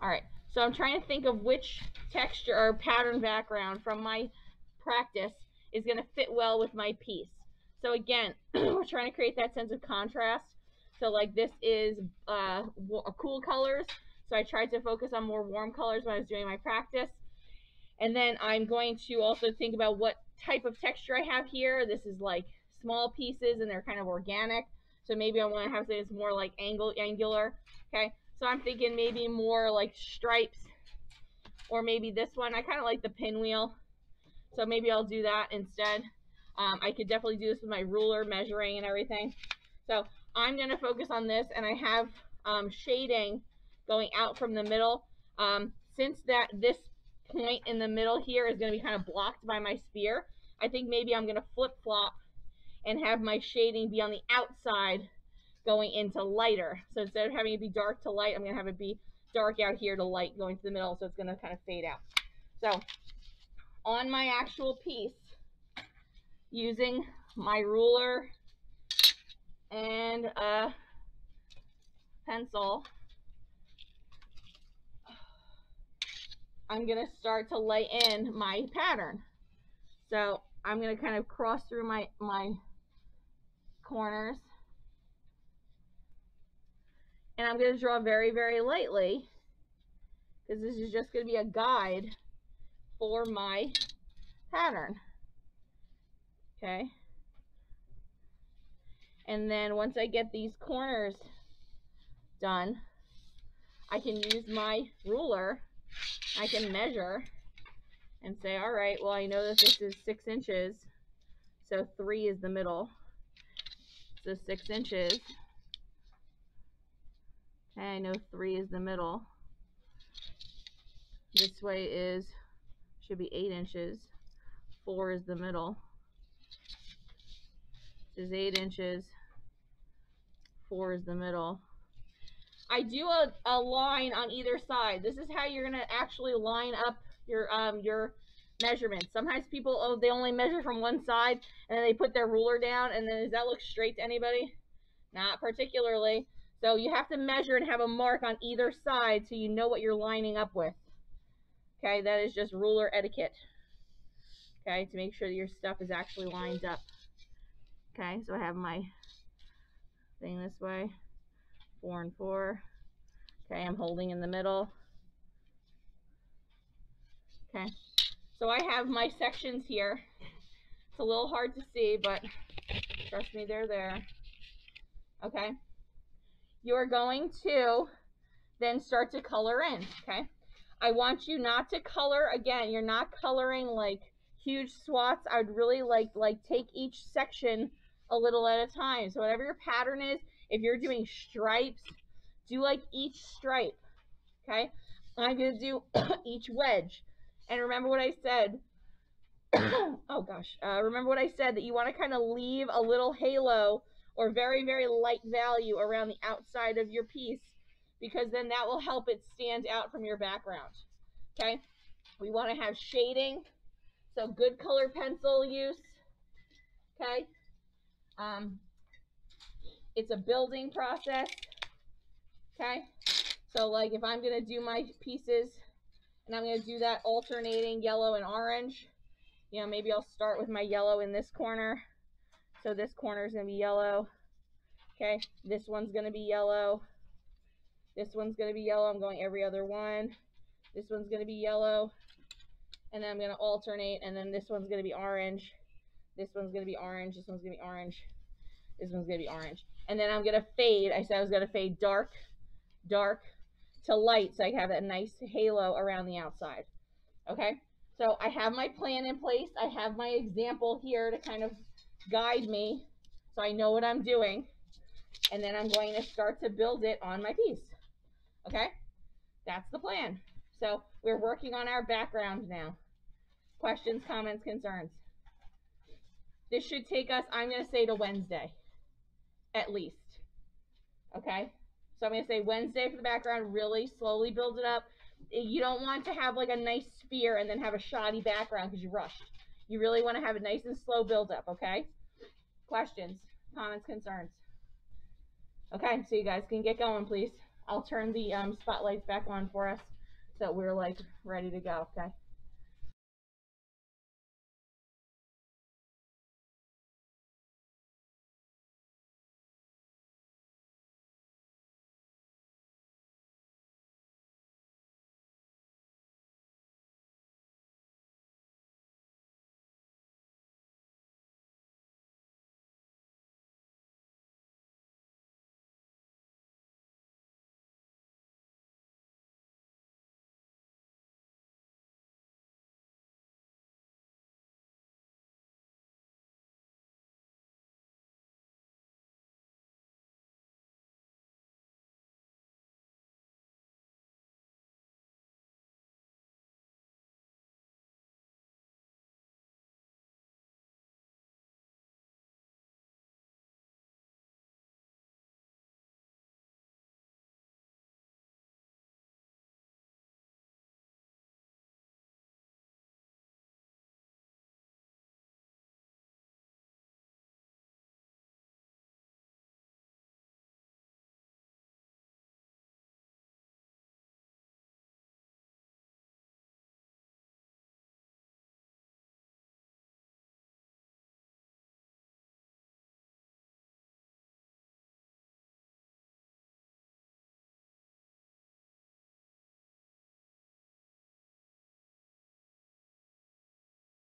All right, so I'm trying to think of which texture or pattern background from my practice is going to fit well with my piece. So again, we're trying to create that sense of contrast. So like this is cool colors. So I tried to focus on more warm colors when I was doing my practice. And then I'm going to also think about what type of texture I have here. This is like small pieces and they're kind of organic. So maybe I want to have this more like angular. Okay, so I'm thinking maybe more like stripes, or maybe this one. I kind of like the pinwheel, so maybe I'll do that instead. I could definitely do this with my ruler, measuring and everything. So I'm going to focus on this, and I have shading going out from the middle. Since this point in the middle here is going to be kind of blocked by my spear, I think maybe I'm going to flip-flop and have my shading be on the outside going into lighter. So instead of having it be dark to light, I'm going to have it be dark out here to light going to the middle, so it's going to kind of fade out. So on my actual piece, using my ruler and a pencil, I'm going to start to lay in my pattern. So I'm going to kind of cross through my corners, and I'm going to draw very, very lightly, because this is just going to be a guide for my pattern. Okay. And then once I get these corners done, I can use my ruler. I can measure and say, all right, well, I know that this is 6 inches, so 3 is the middle. So 6 inches. Okay, I know 3 is the middle. This way should be 8 inches. 4 is the middle. This is 8 inches. 4 is the middle. I do a line on either side. This is how you're gonna actually line up your measurements. Sometimes people, they only measure from one side and then they put their ruler down, and then does that look straight to anybody? Not particularly. So you have to measure and have a mark on either side so you know what you're lining up with. Okay, that is just ruler etiquette. Okay, to make sure that your stuff is actually lined up. Okay, so I have my thing this way, 4 and 4. Okay, I'm holding in the middle. Okay, so I have my sections here. It's a little hard to see, but trust me, they're there. Okay, you're going to then start to color in. Okay, I want you not to color, again, you're not coloring like huge swaths. I would really like take each section a little at a time. So whatever your pattern is, if you're doing stripes, do like each stripe. Okay, I'm going to do each wedge. And remember what I said. Oh gosh, remember what I said, that you want to kind of leave a little halo or very, very light value around the outside of your piece, because then that will help it stand out from your background. Okay, we want to have shading, so good color pencil use. Okay, it's a building process. Okay, so like if I'm going to do my pieces and I'm going to do that alternating yellow and orange, you know, maybe I'll start with my yellow in this corner. So this corner is going to be yellow. Okay, this one's going to be yellow. This one's going to be yellow. I'm going every other one. This one's going to be yellow. And then I'm going to alternate. And then this one's going to be orange. This one's going to be orange. This one's going to be orange. This one's going to be orange. And then I'm going to fade. I said I was going to fade dark, dark to light, so I have that nice halo around the outside. Okay, so I have my plan in place. I have my example here to kind of guide me, so I know what I'm doing. And then I'm going to start to build it on my piece. Okay, that's the plan. So we're working on our background now. Questions, comments, concerns? This should take us, I'm going to say, to Wednesday, at least. Okay, so I'm going to say Wednesday for the background, really slowly build it up. You don't want to have like a nice spear and then have a shoddy background because you rushed. You really want to have a nice and slow build up, okay? Questions, comments, concerns? Okay, so you guys can get going, please. I'll turn the spotlights back on for us. So we're like ready to go, okay?